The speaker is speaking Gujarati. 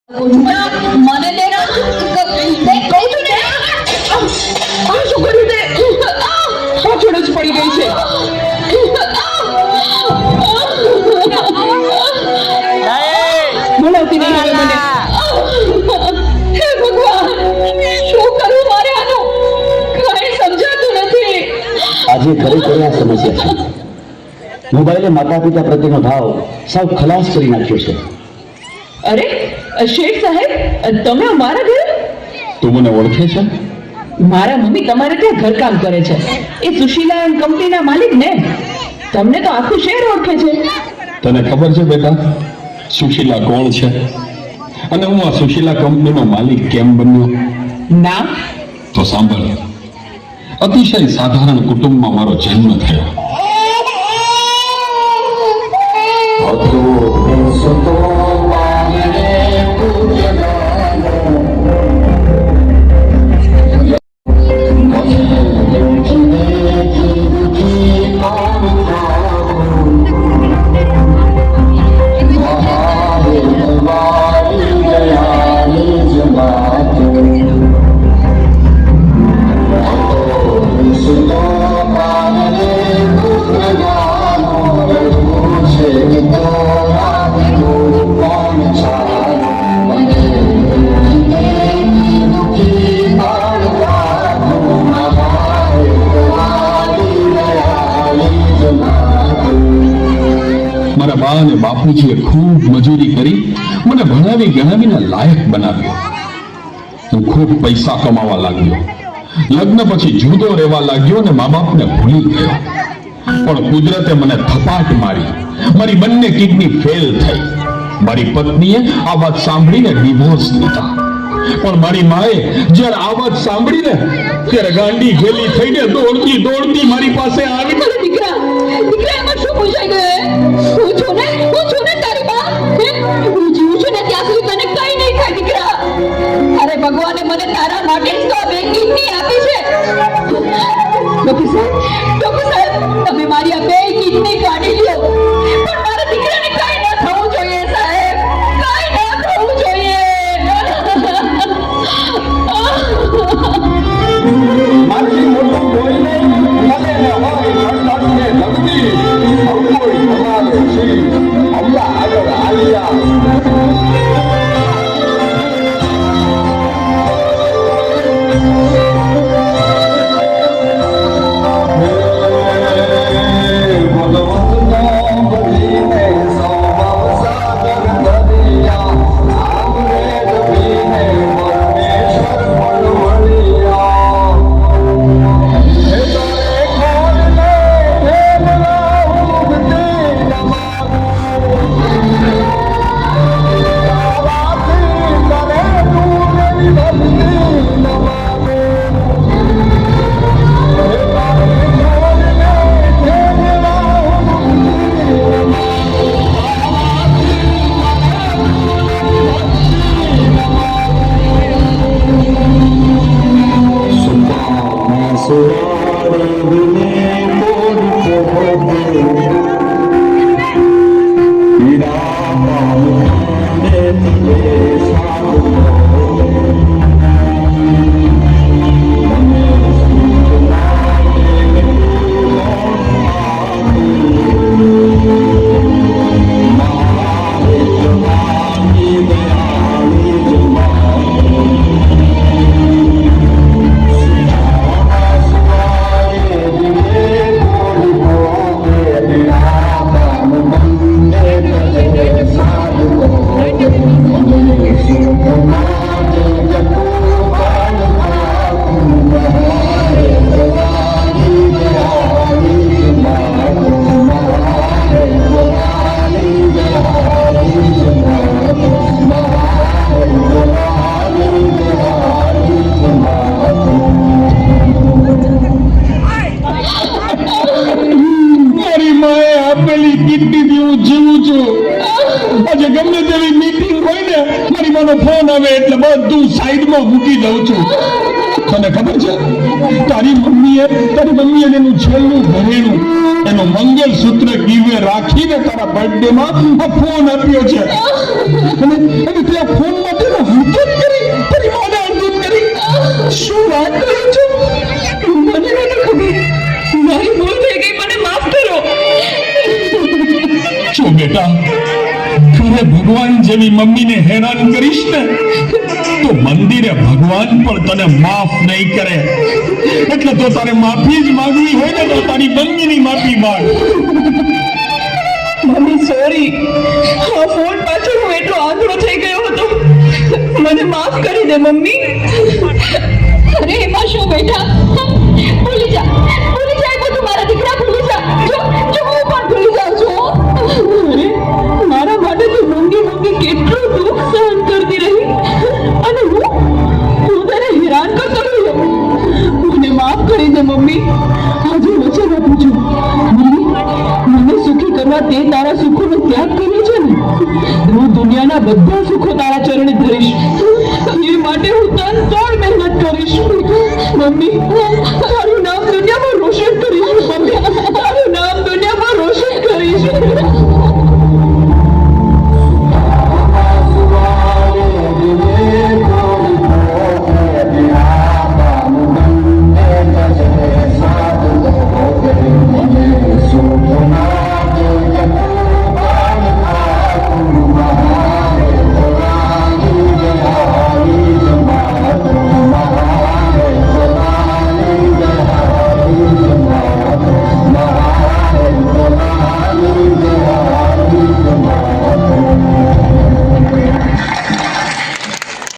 મને લેના કહું છું ને આ શું કર્યું તે પાછળ જ પડી ગઈ છે બોલાવતી નહીં હવે મને હે ભગવાન શું કરું મારે આનું કઈ સમજાતું નથી આજે ખરેખર આ સમસ્યા છે મોબાઈલે માતા પિતા પ્રત્યેનો ભાવ સાવ ખલાસ કરી નાખ્યો છે અરે શેઠ સાહેબ તમે અમારા ઘરે તું મને ઓળખે છે? મારા મમ્મી તમારે ત્યાં ઘરકામ કરે છે એ સુશીલા એન્ડ કંપનીના માલિક ને તમને તો આખું શહેર ઓળખે છે તને ખબર છે બેટા સુશીલા કોણ છે અને હું આ સુશીલા કંપનીનો માલિક કેમ બન્યો? ના તો સાંભળ, અતિશય સાધારણ કુટુંબમાં મારો જન્મ થયો. મારા બા અને બાપુજીએ ખૂબ મજૂરી કરી મને ભણાવી ગણાવીને લાયક બનાવ્યો. હું ખૂબ પૈસા કમાવા લાગ્યો. લગ્ન પછી જુદો રહેવા લાગ્યો અને મા બાપને ભૂલી ગયો. પણ કુદરતે મને થપાટ મારી. મારી બંને કિડની ફેલ થઈ. મારી પત્નીએ આ વાત સાંભળીને ડિવોર્સ લીધા. પણ મારી માએ જ્યારે આ વાત સાંભળીને ત્યારે ગાંડી ગેલી થઈને દોડતી દોડતી મારી પાસે આવી. દીકરા એમાં શું પૂછાઈ ગયું હું છું ને તારી બા હું જીવું છું ને ત્યાં સુધી તને કઈ નહીં થાય દીકરા અરે ભગવાને મને તારા માટે જ તો આ બે કિડની આપી છે ડોક્ટર સાહેબ તમે મારી આ બે કિડની કાઢી લ્યો પણ મારા દીકરાને કઈ ન થવું જોઈએ સાહેબ કઈ ન થવું જોઈએ મારી મોટું કોઈ નહીં મને ન હોય ઘરનાથને લગતી કોઈ તમારે છે અલ્લાહ આગળ આલિયા ફોન આવે એટલે બધું સાઈડમાં મૂકી દઉં છું. તને ખબર છે તારી મમ્મીએ એનું છેલ્લું ઘરેણું એનું મંગલસૂત્ર ગીવે રાખીને તારા બર્થડે માં આ ફોન આપ્યો છે અને ત્યાં ફોન માટે જેવી મમ્મીને હેરાન કરીશ ને તો મંદિરે ભગવાન પણ તને માફ નહીં કરે. એટલે તો તારે માફી જ માંગવી હોય ને તો તારી મમ્મીની માફી માંગ. મમ્મી સોરી, આ ફોન પાછળ હું એટલો આંધળો થઈ ગયો હતો. મને માફ કરી દે મમ્મી. અરે એમાં શું બેટા, ભૂલી જા એ બધું. મારા દીકરા ભૂલી જા. જો હું પણ ભૂલી જાઉં છું. અરે મારા માટે તું મૂંગી કેટલું દુઃખ સહન કરતી રહી અને હું તને હેરાન કરતો રહ્યો. મને માફ કરી દે મમ્મી. આજે વચન આપું છું મમ્મી, મને સુખી કરવા તે તારા સુખોનો ત્યાગ કર્યો છે ને, હું દુનિયાના બધા સુખો તારા ચરણે ધરીશ. એ માટે હું તન તોડ મહેનત કરીશ. મમ્મી તારું નામ દુનિયામાં રોશન કરીશ.